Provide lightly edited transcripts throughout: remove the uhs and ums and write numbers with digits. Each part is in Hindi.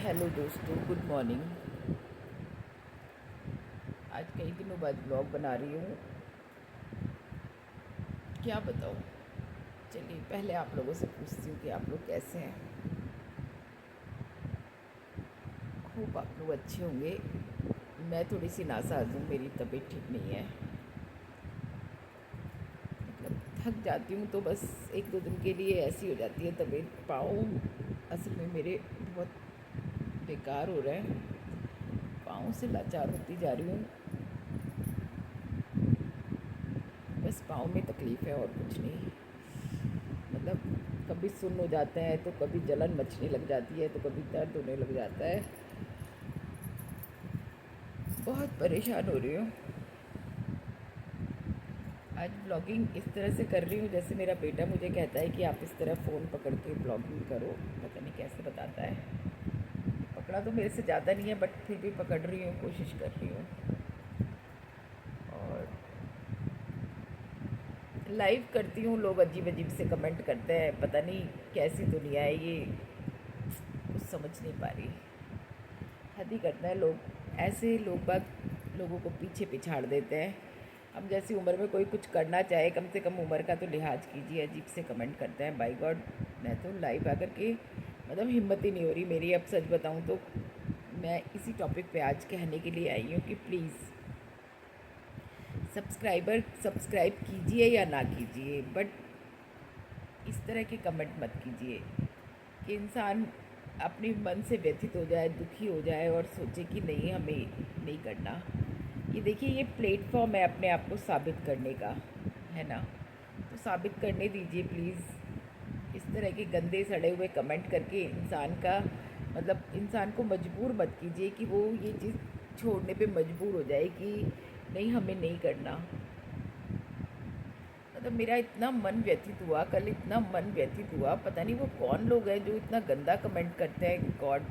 हेलो दोस्तों, गुड मॉर्निंग। आज कई दिनों बाद ब्लॉग बना रही हूँ। क्या बताऊँ। चलिए पहले आप लोगों से पूछती हूँ कि आप लोग कैसे हैं। खूब आप लोग अच्छे होंगे। मैं थोड़ी सी नासाज हूँ, मेरी तबीयत ठीक नहीं है। मतलब थक जाती हूँ तो बस एक दो दिन के लिए ऐसी हो जाती है तबीयत। पाँव असल में मेरे बहुत बेकार हो रहे हैं। पाँव से लाचार होती जा रही हूँ। बस पाँव में तकलीफ़ है और कुछ नहीं। मतलब कभी सुन्न हो जाते हैं तो कभी जलन मचने लग जाती है तो कभी दर्द होने लग जाता है। बहुत परेशान हो रही हूँ। आज ब्लॉगिंग इस तरह से कर रही हूँ जैसे मेरा बेटा मुझे कहता है कि आप इस तरह फ़ोन पकड़ के ब्लॉगिंग करो। पता नहीं कैसे बताता है। पकड़ा तो मेरे से ज़्यादा नहीं है बट फिर भी पकड़ रही हूँ, कोशिश कर रही हूँ। और लाइव करती हूँ, लोग अजीब अजीब से कमेंट करते हैं। पता नहीं कैसी दुनिया है ये, कुछ समझ नहीं पा रही। हद ही करते हैं लोग। ऐसे लोग बाग लोगों को पीछे पिछाड़ देते हैं। हम जैसी उम्र में कोई कुछ करना चाहे, कम से कम उम्र का तो लिहाज कीजिए। अजीब से कमेंट करते हैं। बाई गॉड, मैं तो लाइव आकर के मतलब हिम्मत ही नहीं हो रही मेरी। अब सच बताऊं तो मैं इसी टॉपिक पे आज कहने के लिए आई हूँ कि प्लीज़ सब्सक्राइब कीजिए या ना कीजिए, बट इस तरह के कमेंट मत कीजिए कि इंसान अपने मन से व्यथित हो जाए, दुखी हो जाए और सोचे कि नहीं, हमें नहीं करना। ये देखिए, ये प्लेटफॉर्म है अपने आप को साबित करने का, है ना। तो साबित करने दीजिए प्लीज़। इस तरह के गंदे सड़े हुए कमेंट करके इंसान को मजबूर मत कीजिए कि वो ये चीज़ छोड़ने पे मजबूर हो जाए कि नहीं, हमें नहीं करना। मतलब मेरा इतना मन व्यथित हुआ कल, इतना मन व्यथित हुआ। पता नहीं वो कौन लोग हैं जो इतना गंदा कमेंट करते हैं। गॉड,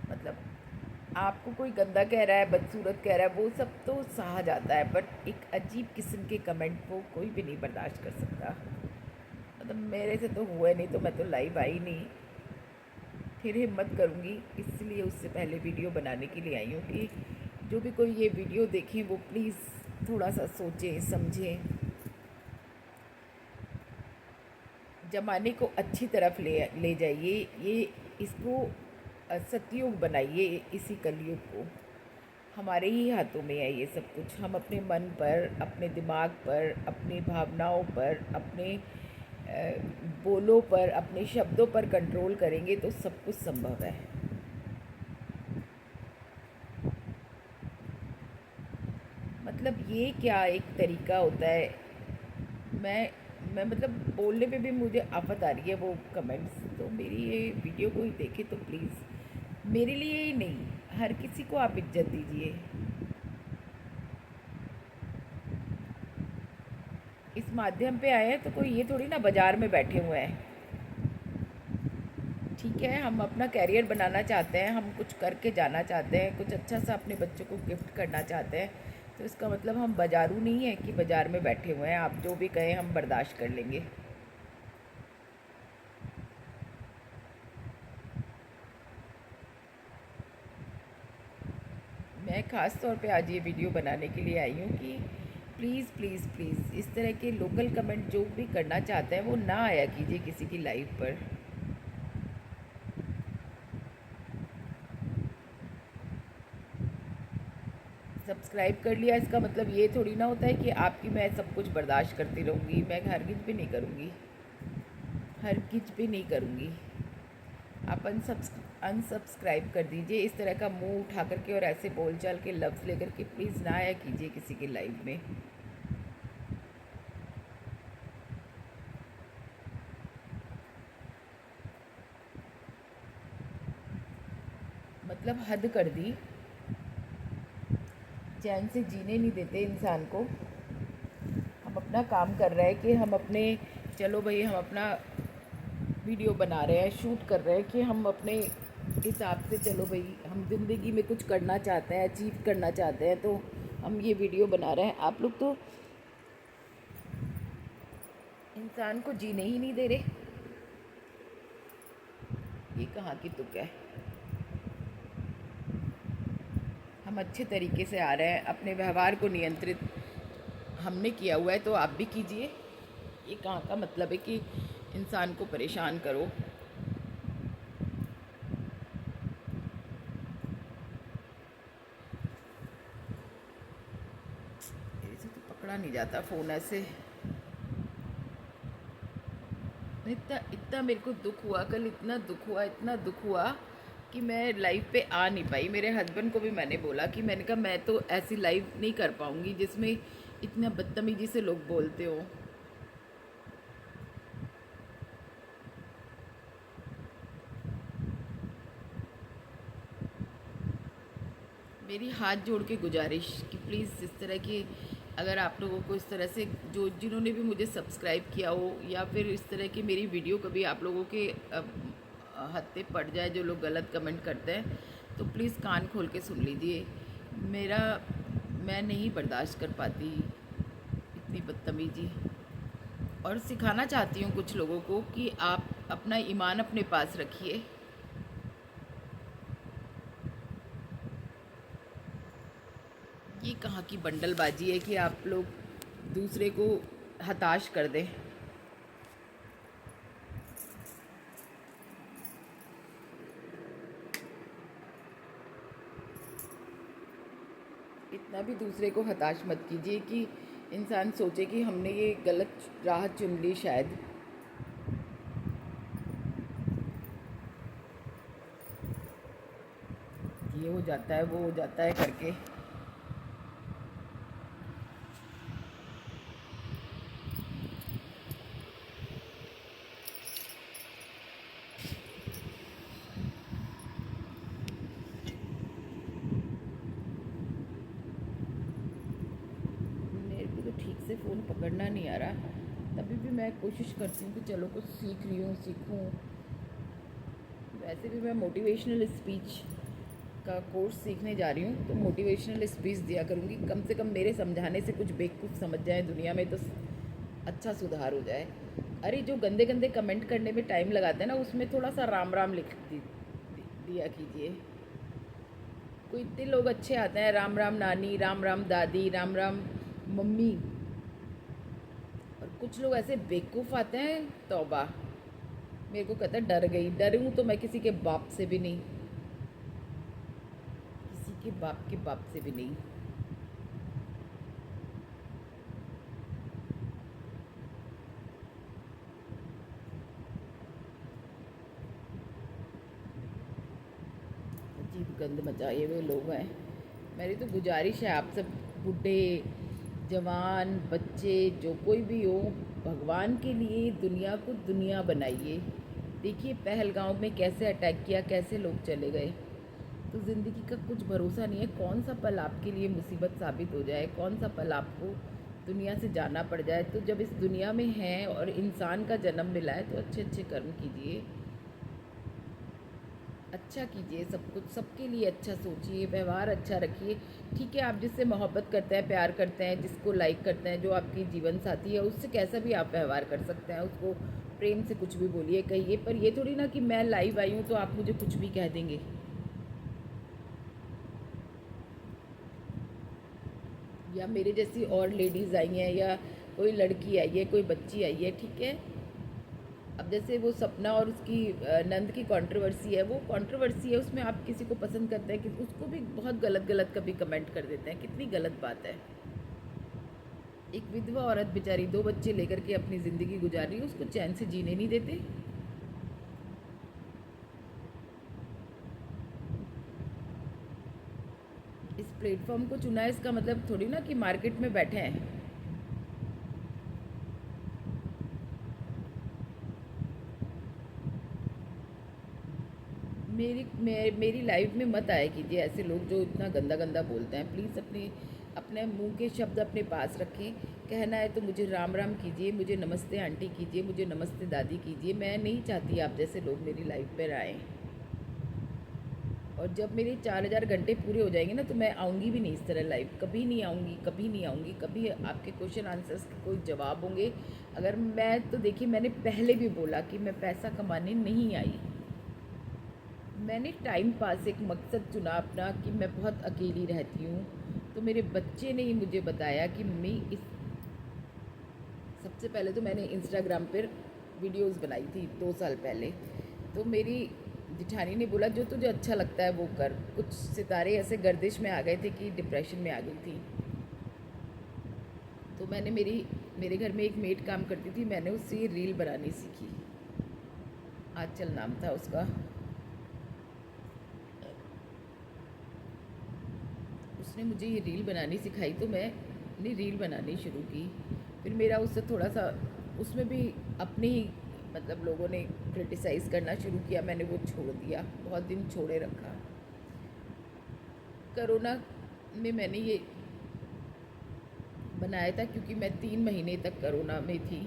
मतलब आपको कोई गंदा कह रहा है, बदसूरत कह रहा है, वो सब तो सहा जाता है, बट एक अजीब किस्म के कमेंट को कोई भी नहीं बर्दाश्त कर सकता। मतलब मेरे से तो हुआ नहीं, तो मैं तो लाइव आई नहीं। फिर हिम्मत करूँगी, इसलिए उससे पहले वीडियो बनाने के लिए आई हूँ कि जो भी कोई ये वीडियो देखें वो प्लीज़ थोड़ा सा सोचें, समझें, ज़माने को अच्छी तरफ ले ले जाइए। ये इसको सतयुग बनाइए। इसी कलयुग को हमारे ही हाथों में है ये सब कुछ। हम अपने मन पर, अपने दिमाग पर, अपनी भावनाओं पर, अपने बोलों पर, अपने शब्दों पर कंट्रोल करेंगे तो सब कुछ संभव है। मतलब ये क्या एक तरीका होता है। मैं मैं मतलब बोलने पे भी मुझे आफत आ रही है वो कमेंट्स। तो मेरी ये वीडियो कोई देखे तो प्लीज़, मेरे लिए ही नहीं, हर किसी को आप इज्जत दीजिए। इस माध्यम पे आए हैं तो कोई ये थोड़ी ना बाज़ार में बैठे हुए हैं। ठीक है, हम अपना कैरियर बनाना चाहते हैं, हम कुछ करके जाना चाहते हैं, कुछ अच्छा सा अपने बच्चों को गिफ्ट करना चाहते हैं, तो इसका मतलब हम बाजारू नहीं है कि बाज़ार में बैठे हुए हैं। आप जो भी कहें हम बर्दाश्त कर लेंगे। मैं ख़ास तौर पे आज ये वीडियो बनाने के लिए आई हूँ कि प्लीज़ प्लीज़ प्लीज़ इस तरह के लोकल कमेंट जो भी करना चाहते हैं वो ना आया कीजिए किसी की लाइव पर। सब्सक्राइब कर लिया इसका मतलब ये थोड़ी ना होता है कि आपकी मैं सब कुछ बर्दाश्त करती रहूँगी। मैं हरगिज़ भी नहीं करूँगी, हरगिज़ भी नहीं करूँगी। आप अनसब्सक्राइब कर दीजिए। इस तरह का मुंह उठा करके और ऐसे बोलचाल के लफ्ज़ लेकर के प्लीज़ ना आया कीजिए किसी के लाइव में। मतलब हद कर दी। चैन से जीने नहीं देते इंसान को। हम अपना काम कर रहे हैं कि हम अपने, चलो भाई, हम अपना वीडियो बना रहे हैं, शूट कर रहे हैं कि हम अपने हिसाब से, चलो भाई, हम ज़िंदगी में कुछ करना चाहते हैं, अचीव करना चाहते हैं, तो हम ये वीडियो बना रहे हैं। आप लोग तो इंसान को जीने ही नहीं दे रहे। ये कहाँ की तुक है। हम अच्छे तरीके से आ रहे हैं, अपने व्यवहार को नियंत्रित हमने किया हुआ है, तो आप भी कीजिए। ये कहाँ का मतलब है कि इंसान को परेशान करो। ऐसे तो पकड़ा नहीं जाता फ़ोन ऐसे। इतना इतना मेरे को दुख हुआ कल, इतना दुख हुआ, इतना दुख हुआ कि मैं लाइव पे आ नहीं पाई। मेरे हस्बैंड को भी मैंने बोला कि मैंने कहा मैं तो ऐसी लाइव नहीं कर पाऊँगी जिसमें इतना बदतमीज़ी से लोग बोलते हो। मेरी हाथ जोड़ के गुजारिश कि प्लीज़ इस तरह की, अगर आप लोगों को इस तरह से जो जिन्होंने भी मुझे सब्सक्राइब किया हो, या फिर इस तरह की मेरी वीडियो कभी आप लोगों के हत्थे पड़ जाए, जो लोग गलत कमेंट करते हैं, तो प्लीज़ कान खोल के सुन लीजिए। मेरा मैं नहीं बर्दाश्त कर पाती इतनी बदतमीज़ी। और सिखाना चाहती हूँ कुछ लोगों को कि आप अपना ईमान अपने पास रखिए। ये कहाँ की बंडलबाजी है कि आप लोग दूसरे को हताश कर दें। इतना भी दूसरे को हताश मत कीजिए कि इंसान सोचे कि हमने ये गलत राह चुन ली शायद। ये हो जाता है, वो हो जाता है करके। मेरे को तो ठीक से फ़ोन पकड़ना नहीं आ रहा, तभी भी मैं कोशिश करती हूँ कि चलो कुछ सीख रही हूँ, सीखूँ। वैसे भी मैं मोटिवेशनल स्पीच का कोर्स सीखने जा रही हूँ, तो मोटिवेशनल स्पीच दिया करूँगी। कम से कम मेरे समझाने से कुछ बेवकूफ़ समझ जाए दुनिया में, तो अच्छा सुधार हो जाए। अरे जो गंदे गंदे कमेंट करने में टाइम लगाते हैं ना, उसमें थोड़ा सा राम राम दिया कीजिए। कोई इतने लोग अच्छे आते हैं, राम राम नानी, राम राम दादी, राम राम मम्मी, और कुछ लोग ऐसे बेवकूफ़ आते हैं, तौबा। मेरे को कहता है डर गई, डरूँ तो मैं किसी के बाप से भी नहीं, किसी के बाप से भी नहीं। अजीब गंद मचाए हुए लोग हैं। मेरी तो गुजारिश है आप सब बूढ़े जवान बच्चे जो कोई भी हो, भगवान के लिए दुनिया को दुनिया बनाइए। देखिए पहलगांव में कैसे अटैक किया, कैसे लोग चले गए। तो ज़िंदगी का कुछ भरोसा नहीं है, कौन सा पल आपके लिए मुसीबत साबित हो जाए, कौन सा पल आपको दुनिया से जाना पड़ जाए। तो जब इस दुनिया में हैं और इंसान का जन्म मिला है, तो अच्छे अच्छे कर्म कीजिए, अच्छा कीजिए, सब कुछ सबके लिए अच्छा सोचिए, व्यवहार अच्छा रखिए। ठीक है, आप जिससे मोहब्बत करते हैं, प्यार करते हैं, जिसको लाइक करते हैं, जो आपकी जीवन साथी है, उससे कैसा भी आप व्यवहार कर सकते हैं। उसको प्रेम से कुछ भी बोलिए, कहिए, पर ये थोड़ी ना कि मैं लाइव आई हूँ तो आप मुझे कुछ भी कह देंगे। या मेरे जैसी और लेडीज़ आई हैं, या कोई लड़की आई है, कोई बच्ची आई है, ठीक है। अब जैसे वो सपना और उसकी नंद की कंट्रोवर्सी है, वो कंट्रोवर्सी है, उसमें आप किसी को पसंद करते हैं कि उसको भी बहुत गलत गलत कभी कमेंट कर देते हैं। कितनी गलत बात है। एक विधवा औरत बेचारी 2 बच्चे लेकर के अपनी ज़िंदगी गुजार रही है, उसको चैन से जीने नहीं देते। इस प्लेटफॉर्म को चुना है, इसका मतलब थोड़ी ना कि मार्केट में बैठे हैं। मेरी लाइफ में मत आया कीजिए ऐसे लोग जो इतना गंदा गंदा बोलते हैं। प्लीज़ अपने अपने मुंह के शब्द अपने पास रखें। कहना है तो मुझे राम राम कीजिए, मुझे नमस्ते आंटी कीजिए, मुझे नमस्ते दादी कीजिए। मैं नहीं चाहती आप जैसे लोग मेरी लाइफ पर आएँ। और जब मेरे 4000 घंटे पूरे हो जाएंगे ना, तो मैं आऊँगी भी नहीं इस तरह लाइव, कभी नहीं आऊँगी, कभी नहीं आऊँगी। कभी आपके क्वेश्चन आंसर्स के कोई जवाब होंगे। अगर मैं तो देखिए, मैंने पहले भी बोला कि मैं पैसा कमाने नहीं आई। मैंने टाइम पास एक मकसद चुना अपना कि मैं बहुत अकेली रहती हूँ, तो मेरे बच्चे ने ही मुझे बताया कि मम्मी इस सबसे पहले तो मैंने इंस्टाग्राम पर वीडियोस बनाई थी 2 साल पहले। तो मेरी जिठानी ने बोला जो तुझे अच्छा लगता है वो कर। कुछ सितारे ऐसे गर्दिश में आ गए थे कि डिप्रेशन में आ गई थी। तो मैंने मेरे घर में एक मेड काम करती थी, मैंने उससे रील बनानी सीखी। आंचल नाम था उसका। उसने मुझे ये रील बनानी सिखाई तो मैंने रील बनानी शुरू की। फिर मेरा उससे थोड़ा सा उसमें भी अपने ही मतलब लोगों ने क्रिटिसाइज़ करना शुरू किया, मैंने वो छोड़ दिया, बहुत दिन छोड़े रखा। कोरोना में मैंने ये बनाया था क्योंकि मैं 3 महीने तक कोरोना में थी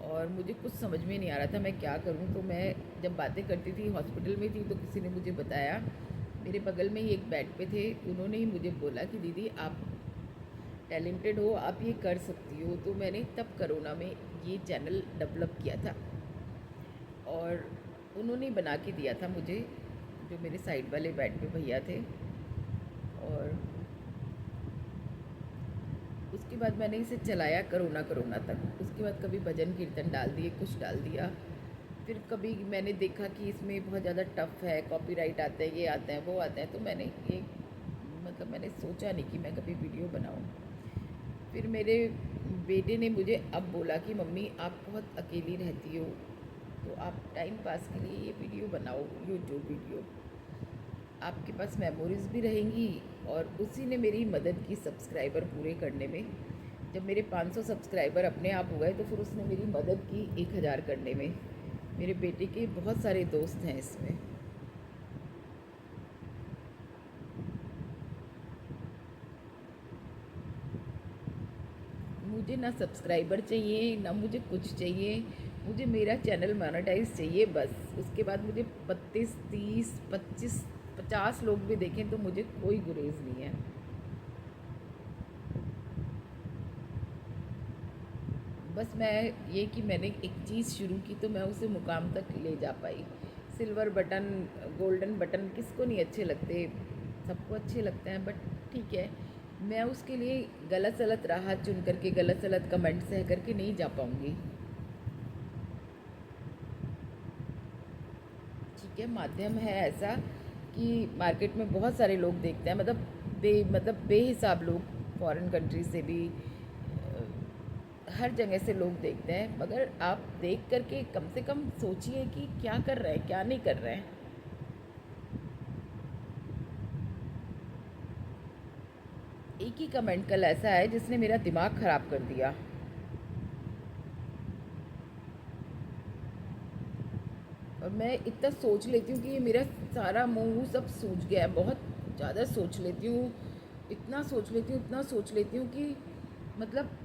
और मुझे कुछ समझ में नहीं आ रहा था मैं क्या करूं। तो मैं जब बातें करती थी हॉस्पिटल में थी तो किसी ने मुझे बताया, मेरे बगल में ही एक बेड पे थे, उन्होंने ही मुझे बोला कि दीदी आप टैलेंटेड हो, आप ये कर सकती हो। तो मैंने तब कोरोना में ये चैनल डेवलप किया था और उन्होंने बना के दिया था मुझे, जो मेरे साइड वाले बेड पे भैया थे। और उसके बाद मैंने इसे चलाया कोरोना तक। उसके बाद कभी भजन कीर्तन डाल दिए, कुछ डाल दिया। फिर कभी मैंने देखा कि इसमें बहुत ज़्यादा टफ है, कॉपीराइट आते हैं, ये आते हैं, वो आते हैं, तो मैंने ये मतलब मैंने सोचा नहीं कि मैं कभी वीडियो बनाऊँ। फिर मेरे बेटे ने मुझे अब बोला कि मम्मी आप बहुत अकेली रहती हो, तो आप टाइम पास के लिए ये वीडियो बनाओ, यूट्यूब वीडियो, आपके पास मेमोरीज़ भी रहेंगी। और उसी ने मेरी मदद की सब्सक्राइबर पूरे करने में। जब मेरे 500 सब्सक्राइबर अपने आप हो गए तो फिर उसने मेरी मदद की 1000 करने में। मेरे बेटे के बहुत सारे दोस्त हैं इसमें। मुझे ना सब्सक्राइबर चाहिए, ना मुझे कुछ चाहिए, मुझे मेरा चैनल मोनेटाइज चाहिए बस। उसके बाद मुझे 32, 30, 25, 50 लोग भी देखें तो मुझे कोई गुरेज नहीं है। बस मैं ये कि मैंने एक चीज़ शुरू की तो मैं उसे मुकाम तक ले जा पाई। सिल्वर बटन, गोल्डन बटन किसको नहीं अच्छे लगते, सबको अच्छे लगते हैं, बट ठीक है, मैं उसके लिए गलत सलत राह चुन करके, गलत सलत कमेंट सह करके नहीं जा पाऊँगी। ठीक है, माध्यम है ऐसा कि मार्केट में बहुत सारे लोग देखते हैं, मतलब बेहिसाब लोग, फॉरेन कंट्री से भी हर जगह से लोग देखते हैं। मगर आप देख करके कम से कम सोचिए कि क्या कर रहे हैं, क्या नहीं कर रहे हैं। एक ही कमेंट कल ऐसा है जिसने मेरा दिमाग ख़राब कर दिया। और मैं इतना सोच लेती हूँ कि ये मेरा सारा मुंह सब सूज गया है, बहुत ज़्यादा सोच लेती हूँ, इतना सोच लेती हूँ, इतना सोच लेती हूँ कि मतलब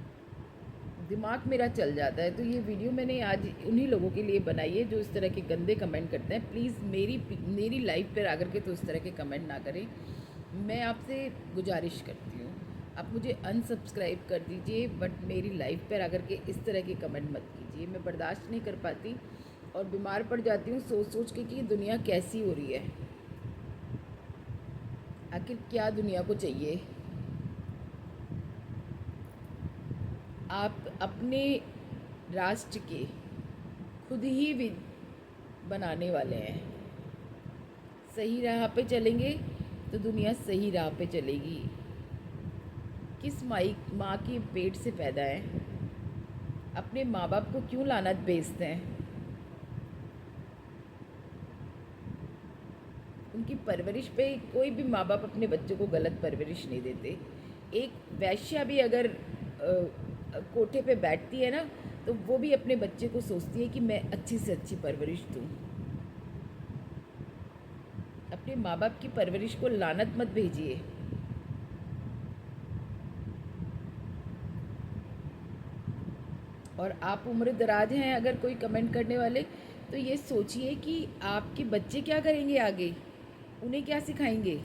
दिमाग मेरा चल जाता है। तो ये वीडियो मैंने आज उन्हीं लोगों के लिए बनाई है जो इस तरह के गंदे कमेंट करते हैं। प्लीज़ मेरी लाइफ पर आकर के तो इस तरह के कमेंट ना करें, मैं आपसे गुजारिश करती हूँ। आप मुझे अनसब्सक्राइब कर दीजिए, बट मेरी लाइफ पर आकर के इस तरह के कमेंट मत कीजिए। मैं बर्दाश्त नहीं कर पाती और बीमार पड़ जाती हूँ सोच सोच के कि ये दुनिया कैसी हो रही है, आखिर क्या दुनिया को चाहिए। आप अपने राष्ट्र के खुद ही बनाने वाले हैं। सही राह पे चलेंगे तो दुनिया सही राह पे चलेगी। किस माँ के पेट से पैदा है, अपने माँ बाप को क्यों लानत भेजते हैं। उनकी परवरिश पे कोई भी माँ बाप अपने बच्चों को गलत परवरिश नहीं देते। एक वैश्या भी अगर कोठे पे बैठती है ना, तो वो भी अपने बच्चे को सोचती है कि मैं अच्छी से अच्छी परवरिश दूँ। अपने माँ बाप की परवरिश को लानत मत भेजिए। और आप उम्र दराज हैं अगर कोई कमेंट करने वाले, तो ये सोचिए कि आपके बच्चे क्या करेंगे आगे, उन्हें क्या सिखाएंगे।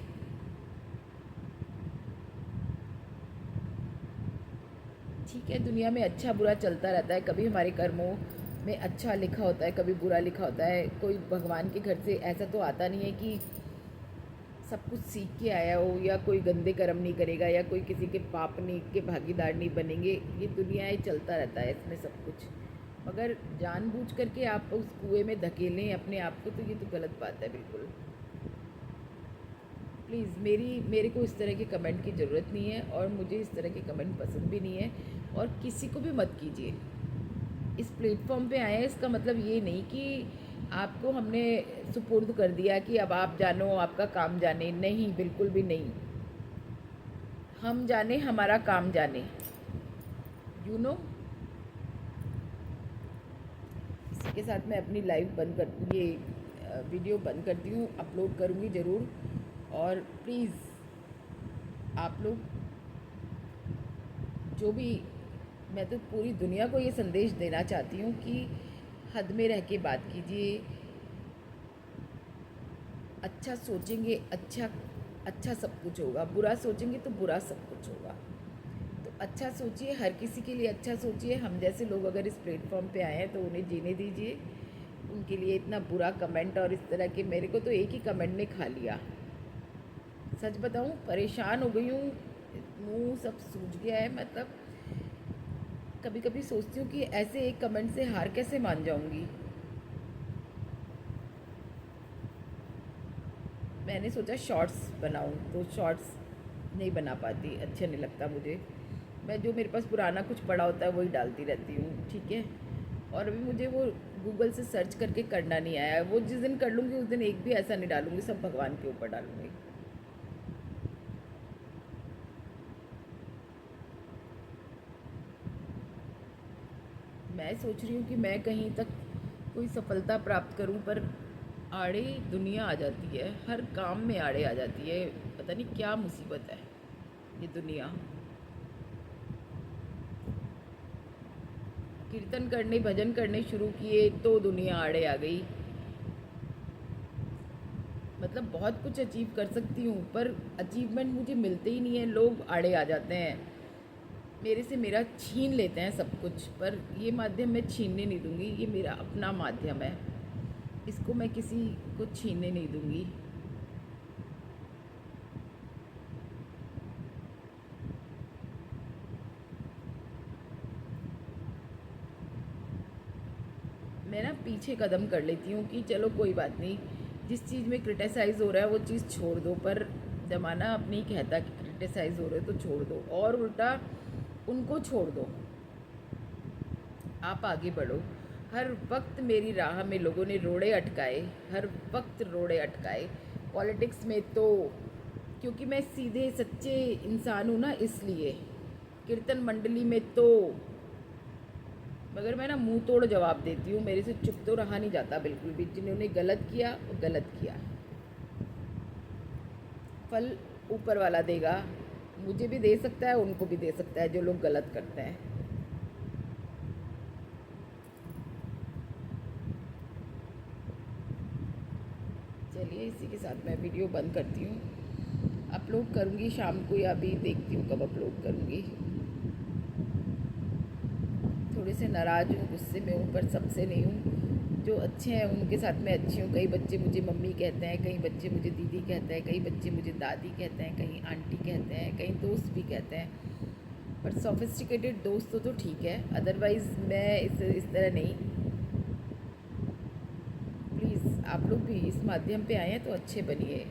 ठीक है, दुनिया में अच्छा बुरा चलता रहता है, कभी हमारे कर्मों में अच्छा लिखा होता है, कभी बुरा लिखा होता है। कोई भगवान के घर से ऐसा तो आता नहीं है कि सब कुछ सीख के आया हो, या कोई गंदे कर्म नहीं करेगा, या कोई किसी के पाप नहीं के भागीदार नहीं बनेंगे। ये दुनिया ही चलता रहता है इसमें सब कुछ। मगर जानबूझ करके आप उस कुएं में धकेलें अपने आप को, तो ये तो गलत बात है बिल्कुल। प्लीज़ मेरे को इस तरह के कमेंट की ज़रूरत नहीं है, और मुझे इस तरह के कमेंट पसंद भी नहीं है, और किसी को भी मत कीजिए। इस प्लेटफॉर्म पे आए हैं, इसका मतलब ये नहीं कि आपको हमने सुपुर्द कर दिया कि अब आप जानो, आपका काम जाने। नहीं, बिल्कुल भी नहीं। हम जाने, हमारा काम जाने, यू नो। इसी के साथ मैं अपनी लाइव बंद कर, ये वीडियो बंद करती हूँ। अपलोड करूँगी ज़रूर। और प्लीज़ आप लोग जो भी, मैं तो पूरी दुनिया को ये संदेश देना चाहती हूँ कि हद में रह के बात कीजिए। अच्छा सोचेंगे, अच्छा सब कुछ होगा। बुरा सोचेंगे तो बुरा सब कुछ होगा। तो अच्छा सोचिए, हर किसी के लिए अच्छा सोचिए। हम जैसे लोग अगर इस प्लेटफॉर्म पे आए हैं तो उन्हें जीने दीजिए। उनके लिए इतना बुरा कमेंट और इस तरह के, मेरे को तो एक ही कमेंट ने खा लिया। सच बताऊँ, परेशान हो गई हूँ, मुँह सब सूज गया है। मतलब कभी कभी सोचती हूँ कि ऐसे एक कमेंट से हार कैसे मान जाऊँगी। मैंने सोचा शॉर्ट्स बनाऊँ, तो शॉर्ट्स नहीं बना पाती, अच्छा नहीं लगता मुझे। मैं जो मेरे पास पुराना कुछ पड़ा होता है वही डालती रहती हूँ, ठीक है। और अभी मुझे वो गूगल से सर्च करके करना नहीं आया है। वो जिस दिन कर लूँगी उस दिन एक भी ऐसा नहीं डालूँगी, सब भगवान के ऊपर डालूँगी। मैं सोच रही हूँ कि मैं कहीं तक कोई सफलता प्राप्त करूँ, पर आड़े दुनिया आ जाती है, हर काम में आड़े आ जाती है। पता नहीं क्या मुसीबत है ये दुनिया। कीर्तन करने, भजन करने शुरू किए तो दुनिया आड़े आ गई। मतलब बहुत कुछ अचीव कर सकती हूँ, पर अचीवमेंट मुझे मिलते ही नहीं है। लोग आड़े आ जाते हैं, मेरे से मेरा छीन लेते हैं सब कुछ। पर ये माध्यम मैं छीनने नहीं दूँगी, ये मेरा अपना माध्यम है, इसको मैं किसी को छीनने नहीं दूँगी। मैं ना पीछे कदम कर लेती हूँ कि चलो कोई बात नहीं, जिस चीज़ में क्रिटिसाइज़ हो रहा है वो चीज़ छोड़ दो। पर ज़माना अब नहीं कहता कि क्रिटिसाइज़ हो रहे हो तो छोड़ दो, और उल्टा उनको छोड़ दो, आप आगे बढ़ो। हर वक्त मेरी राह में लोगों ने रोड़े अटकाए, हर वक्त रोड़े अटकाए। पॉलिटिक्स में तो क्योंकि मैं सीधे सच्चे इंसान हूँ ना, इसलिए। कीर्तन मंडली में तो, मगर मैं ना मुंह तोड़ जवाब देती हूँ, मेरे से चुप तो रहा नहीं जाता बिल्कुल भी। जिन्होंने गलत किया वो गलत किया, फल ऊपर वाला देगा। मुझे भी दे सकता है, उनको भी दे सकता है जो लोग गलत करते हैं। चलिए, इसी के साथ मैं वीडियो बंद करती हूँ। अपलोड करूँगी शाम को, या अभी देखती हूँ कब अपलोड करूँगी। थोड़े से नाराज़ हूँ, गुस्से में हूँ, पर सबसे नहीं हूँ। जो अच्छे हैं उनके साथ मैं अच्छी हूँ। कई बच्चे मुझे मम्मी कहते हैं, कई बच्चे मुझे दीदी कहते हैं, कई बच्चे मुझे दादी कहते हैं, कहीं आंटी कहते हैं, कई दोस्त भी कहते हैं। पर सोफिस्टिकेटेड दोस्त तो ठीक है, अदरवाइज़ मैं इस तरह नहीं। प्लीज़ आप लोग भी इस माध्यम पे आए हैं तो अच्छे बनिए।